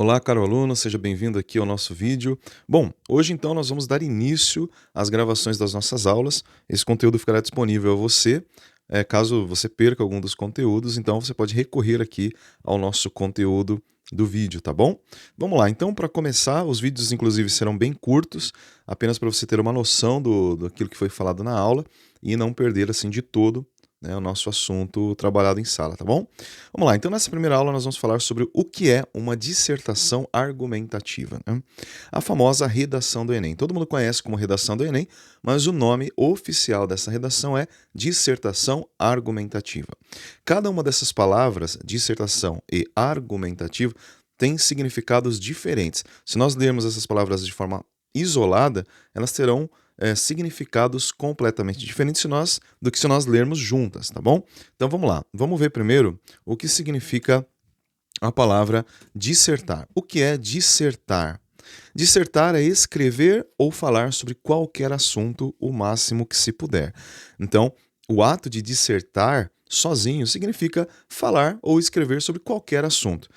Olá, caro aluno, seja bem-vindo aqui ao nosso vídeo. Bom, hoje então nós vamos dar início às gravações das nossas aulas. Esse conteúdo ficará disponível a você. Caso você perca algum dos conteúdos, então você pode recorrer aqui ao nosso conteúdo do vídeo, tá bom? Vamos lá, então para começar, os vídeos inclusive serão bem curtos, apenas para você ter uma noção daquilo que foi falado na aula e não perder assim de todo, né, o nosso assunto trabalhado em sala, tá bom? Vamos lá, então nessa primeira aula nós vamos falar sobre o que é uma dissertação argumentativa, né? A famosa redação do Enem. Todo mundo conhece como redação do Enem, mas o nome oficial dessa redação é dissertação argumentativa. Cada uma dessas palavras, dissertação e argumentativo, tem significados diferentes. Se nós lermos essas palavras de forma isolada, elas terão significados completamente diferentes do que se nós lermos juntas, tá bom? Então vamos lá, vamos ver primeiro o que significa a palavra dissertar. O que é dissertar? Dissertar é escrever ou falar sobre qualquer assunto o máximo que se puder. Então, o ato de dissertar sozinho significa falar ou escrever sobre qualquer assunto.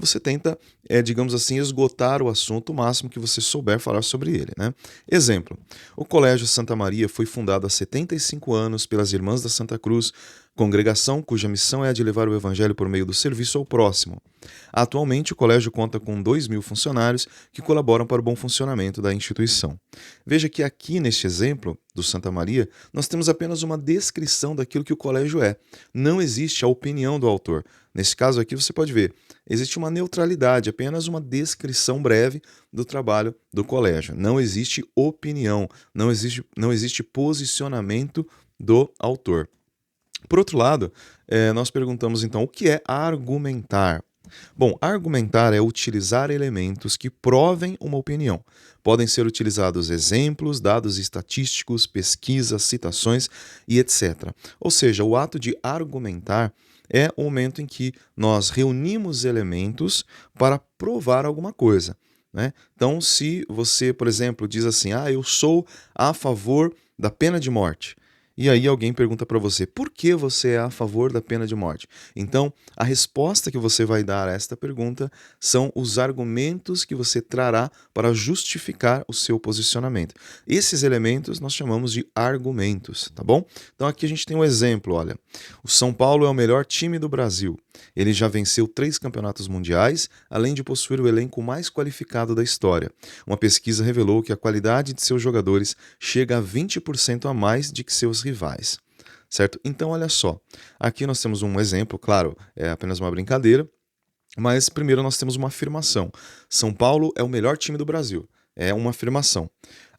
Você tenta, digamos assim, esgotar o assunto o máximo que você souber falar sobre ele, né? Exemplo, o Colégio Santa Maria foi fundado há 75 anos pelas Irmãs da Santa Cruz, congregação cuja missão é a de levar o evangelho por meio do serviço ao próximo. Atualmente, o colégio conta com 2.000 funcionários que colaboram para o bom funcionamento da instituição. Veja que aqui neste exemplo do Santa Maria, nós temos apenas uma descrição daquilo que o colégio é. Não existe a opinião do autor. Nesse caso aqui você pode ver, existe uma neutralidade, apenas uma descrição breve do trabalho do colégio. Não existe opinião, não existe posicionamento do autor. Por outro lado, nós perguntamos então o que é argumentar? Bom, argumentar é utilizar elementos que provem uma opinião. Podem ser utilizados exemplos, dados estatísticos, pesquisas, citações e etc. Ou seja, o ato de argumentar é o momento em que nós reunimos elementos para provar alguma coisa, né? Então, se você, por exemplo, diz assim, eu sou a favor da pena de morte. E aí alguém pergunta para você, por que você é a favor da pena de morte? Então, a resposta que você vai dar a esta pergunta são os argumentos que você trará para justificar o seu posicionamento. Esses elementos nós chamamos de argumentos, tá bom? Então aqui a gente tem um exemplo, olha. O São Paulo é o melhor time do Brasil. Ele já venceu 3 campeonatos mundiais, além de possuir o elenco mais qualificado da história. Uma pesquisa revelou que a qualidade de seus jogadores chega a 20% a mais de que seus rivais. Certo? Então, olha só. Aqui nós temos um exemplo, claro, é apenas uma brincadeira, mas primeiro nós temos uma afirmação. São Paulo é o melhor time do Brasil. É uma afirmação.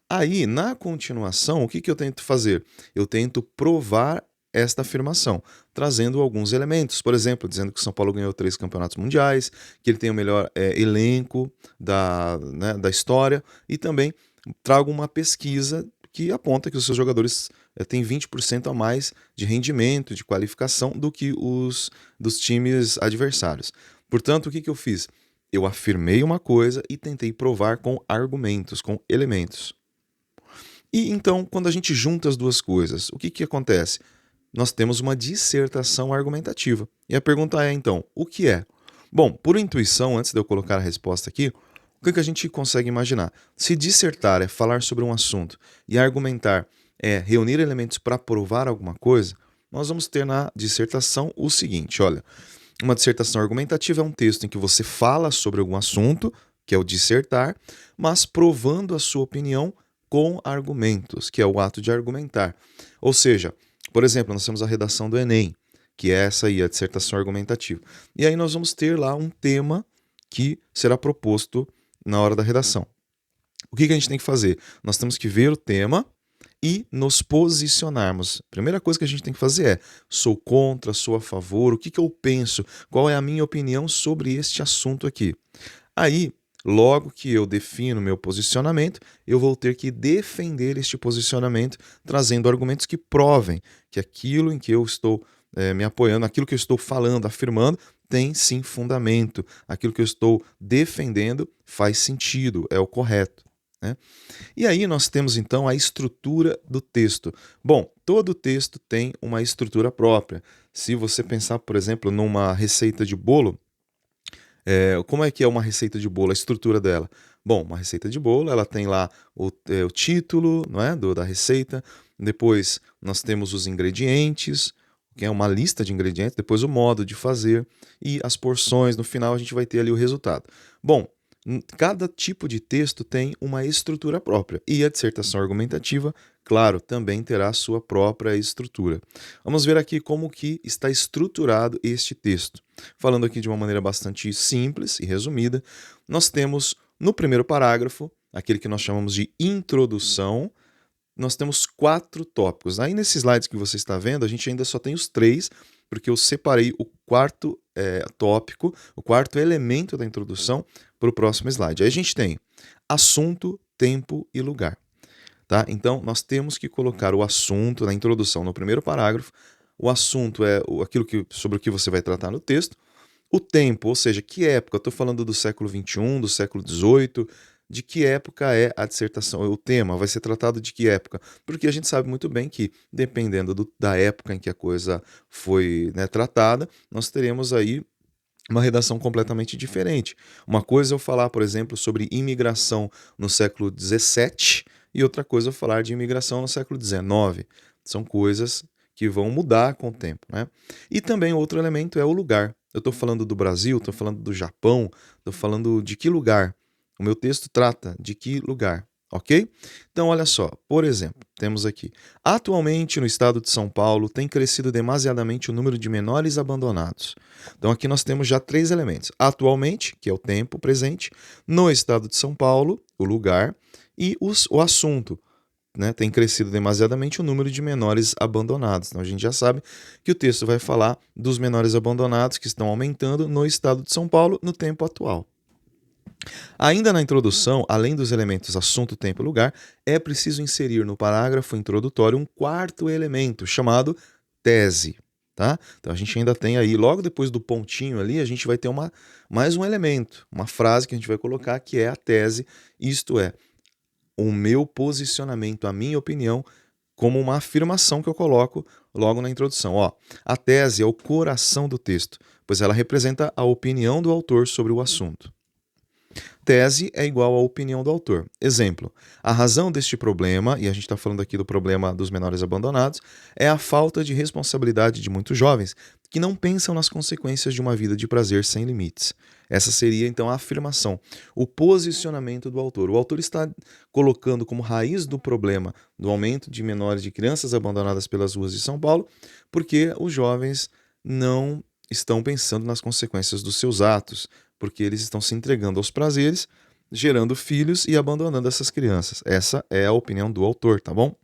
Aí, na continuação, o que eu tento fazer? Eu tento provar esta afirmação, trazendo alguns elementos. Por exemplo, dizendo que o São Paulo ganhou 3 campeonatos mundiais, que ele tem o melhor elenco da história, e também trago uma pesquisa que aponta que os seus jogadores têm 20% a mais de rendimento, de qualificação do que os dos times adversários. Portanto, o que eu fiz? Eu afirmei uma coisa e tentei provar com argumentos, com elementos. E então, quando a gente junta as duas coisas, o que acontece? Nós temos uma dissertação argumentativa. E a pergunta é, então, o que é? Bom, por intuição, antes de eu colocar a resposta aqui, o que a gente consegue imaginar? Se dissertar é falar sobre um assunto e argumentar é reunir elementos para provar alguma coisa, nós vamos ter na dissertação o seguinte, olha, uma dissertação argumentativa é um texto em que você fala sobre algum assunto, que é o dissertar, mas provando a sua opinião com argumentos, que é o ato de argumentar. Ou seja, por exemplo, nós temos a redação do Enem, que é essa aí, a dissertação argumentativa. E aí nós vamos ter lá um tema que será proposto na hora da redação. O que a gente tem que fazer? Nós temos que ver o tema e nos posicionarmos. A primeira coisa que a gente tem que fazer é: sou contra, sou a favor, o que eu penso, qual é a minha opinião sobre este assunto aqui. Aí, logo que eu defino meu posicionamento, eu vou ter que defender este posicionamento, trazendo argumentos que provem que aquilo em que eu estou me apoiando, aquilo que eu estou falando, afirmando, tem sim fundamento. Aquilo que eu estou defendendo faz sentido, é o correto, né? E aí nós temos então a estrutura do texto. Bom, todo texto tem uma estrutura própria. Se você pensar, por exemplo, numa receita de bolo, Como é que é uma receita de bolo, a estrutura dela? Bom, uma receita de bolo, ela tem lá o título, não é, da receita, depois nós temos os ingredientes, que é uma lista de ingredientes, depois o modo de fazer e as porções, no final a gente vai ter ali o resultado. Bom, cada tipo de texto tem uma estrutura própria e a dissertação argumentativa, claro, também terá a sua própria estrutura. Vamos ver aqui como que está estruturado este texto. Falando aqui de uma maneira bastante simples e resumida, nós temos no primeiro parágrafo, aquele que nós chamamos de introdução, nós temos 4 tópicos. Aí nesses slides que você está vendo, a gente ainda só tem os 3, porque eu separei o quarto tópico, o quarto elemento da introdução para o próximo slide. Aí a gente tem assunto, tempo e lugar. Tá? Então, nós temos que colocar o assunto na introdução no primeiro parágrafo. O assunto é aquilo sobre o que você vai tratar no texto. O tempo, ou seja, que época? Eu estou falando do século XXI, do século XVIII, de que época é a dissertação, o tema vai ser tratado de que época? Porque a gente sabe muito bem que, dependendo da época em que a coisa foi, né, tratada, nós teremos aí uma redação completamente diferente. Uma coisa é eu falar, por exemplo, sobre imigração no século XVII e outra coisa é eu falar de imigração no século XIX. São coisas que vão mudar com o tempo, né? E também outro elemento é o lugar. Eu estou falando do Brasil, estou falando do Japão, estou falando de que lugar. O meu texto trata de que lugar, ok? Então, olha só, por exemplo, temos aqui. Atualmente, no estado de São Paulo, tem crescido demasiadamente o número de menores abandonados. Então, aqui nós temos já 3 elementos. Atualmente, que é o tempo presente, no estado de São Paulo, o lugar, e o assunto. Né, tem crescido demasiadamente o número de menores abandonados. Então a gente já sabe que o texto vai falar dos menores abandonados que estão aumentando no estado de São Paulo no tempo atual. Ainda na introdução, além dos elementos assunto, tempo e lugar, é preciso inserir no parágrafo introdutório um quarto elemento chamado tese. Tá? Então a gente ainda tem aí, logo depois do pontinho ali, a gente vai ter mais um elemento, uma frase que a gente vai colocar que é a tese, isto é, o meu posicionamento, a minha opinião, como uma afirmação que eu coloco logo na introdução. Ó, a tese é o coração do texto, pois ela representa a opinião do autor sobre o assunto. Tese é igual à opinião do autor. Exemplo, a razão deste problema, e a gente está falando aqui do problema dos menores abandonados, é a falta de responsabilidade de muitos jovens que não pensam nas consequências de uma vida de prazer sem limites. Essa seria então a afirmação, o posicionamento do autor. O autor está colocando como raiz do problema do aumento de menores, de crianças abandonadas pelas ruas de São Paulo, porque os jovens não estão pensando nas consequências dos seus atos, porque eles estão se entregando aos prazeres, gerando filhos e abandonando essas crianças. Essa é a opinião do autor, tá bom?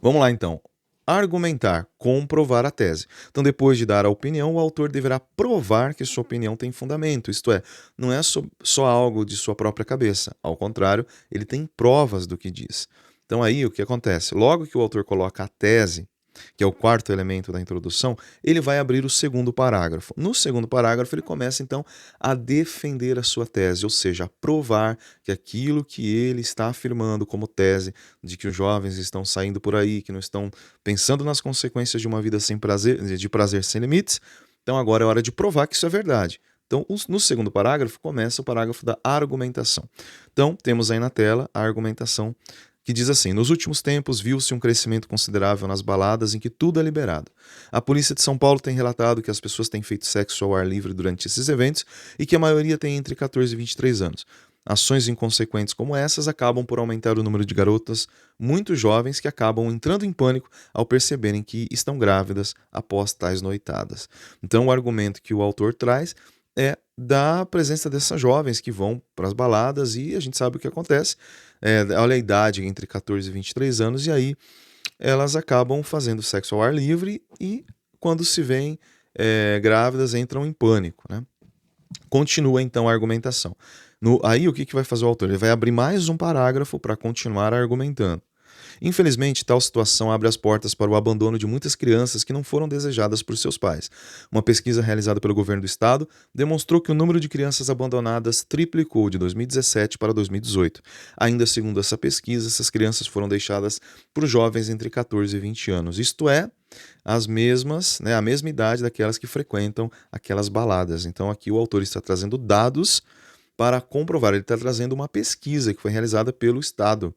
Vamos lá então. Argumentar, comprovar a tese. Então, depois de dar a opinião, o autor deverá provar que sua opinião tem fundamento, isto é, não é só algo de sua própria cabeça. Ao contrário, ele tem provas do que diz. Então, aí o que acontece? Logo que o autor coloca a tese, que é o quarto elemento da introdução, ele vai abrir o segundo parágrafo. No segundo parágrafo, ele começa então a defender a sua tese, ou seja, a provar que aquilo que ele está afirmando como tese, de que os jovens estão saindo por aí, que não estão pensando nas consequências de uma vida sem prazer, de prazer sem limites, então agora é hora de provar que isso é verdade. Então, no segundo parágrafo, começa o parágrafo da argumentação. Então, temos aí na tela a argumentação que diz assim: nos últimos tempos viu-se um crescimento considerável nas baladas em que tudo é liberado. A polícia de São Paulo tem relatado que as pessoas têm feito sexo ao ar livre durante esses eventos e que a maioria tem entre 14 e 23 anos. Ações inconsequentes como essas acabam por aumentar o número de garotas muito jovens que acabam entrando em pânico ao perceberem que estão grávidas após tais noitadas. Então, o argumento que o autor traz é da presença dessas jovens que vão para as baladas e a gente sabe o que acontece. Olha a idade entre 14 e 23 anos e aí elas acabam fazendo sexo ao ar livre e quando se veem grávidas entram em pânico, né? Continua então a argumentação. Aí o que vai fazer o autor? Ele vai abrir mais um parágrafo para continuar argumentando. Infelizmente, tal situação abre as portas para o abandono de muitas crianças que não foram desejadas por seus pais. Uma pesquisa realizada pelo governo do estado demonstrou que o número de crianças abandonadas triplicou de 2017 para 2018. Ainda segundo essa pesquisa, essas crianças foram deixadas por jovens entre 14 e 20 anos, isto é, as mesmas, né, a mesma idade daquelas que frequentam aquelas baladas. Então aqui o autor está trazendo dados para comprovar, ele está trazendo uma pesquisa que foi realizada pelo Estado,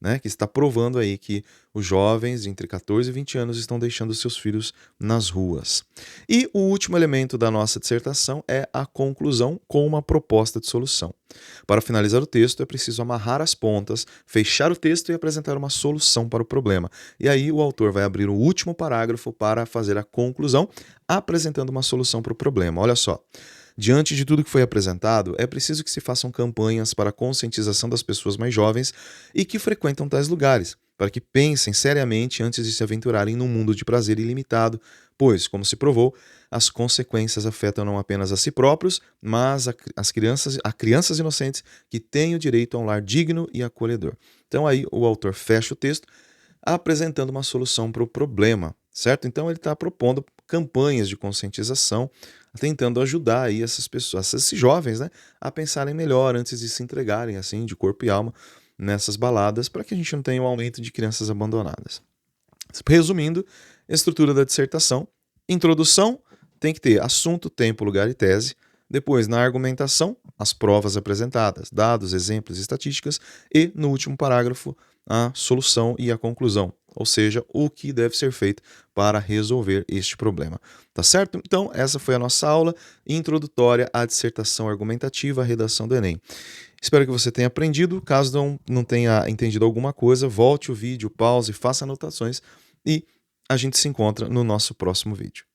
né, que está provando aí que os jovens de entre 14 e 20 anos estão deixando seus filhos nas ruas. E o último elemento da nossa dissertação é a conclusão com uma proposta de solução. Para finalizar o texto, é preciso amarrar as pontas, fechar o texto e apresentar uma solução para o problema. E aí o autor vai abrir o último parágrafo para fazer a conclusão, apresentando uma solução para o problema. Olha só. Diante de tudo que foi apresentado, é preciso que se façam campanhas para a conscientização das pessoas mais jovens e que frequentam tais lugares, para que pensem seriamente antes de se aventurarem num mundo de prazer ilimitado, pois, como se provou, as consequências afetam não apenas a si próprios, mas a crianças inocentes que têm o direito a um lar digno e acolhedor. Então aí o autor fecha o texto apresentando uma solução para o problema, certo? Então ele está propondo campanhas de conscientização, tentando ajudar aí essas pessoas, esses jovens, né, a pensarem melhor antes de se entregarem assim de corpo e alma nessas baladas, para que a gente não tenha um aumento de crianças abandonadas. Resumindo, estrutura da dissertação: introdução, tem que ter assunto, tempo, lugar e tese. Depois, na argumentação, as provas apresentadas, dados, exemplos, estatísticas. E, no último parágrafo, a solução e a conclusão, ou seja, o que deve ser feito para resolver este problema. Tá certo? Então, essa foi a nossa aula introdutória à dissertação argumentativa, redação do Enem. Espero que você tenha aprendido. Caso não tenha entendido alguma coisa, volte o vídeo, pause, faça anotações e a gente se encontra no nosso próximo vídeo.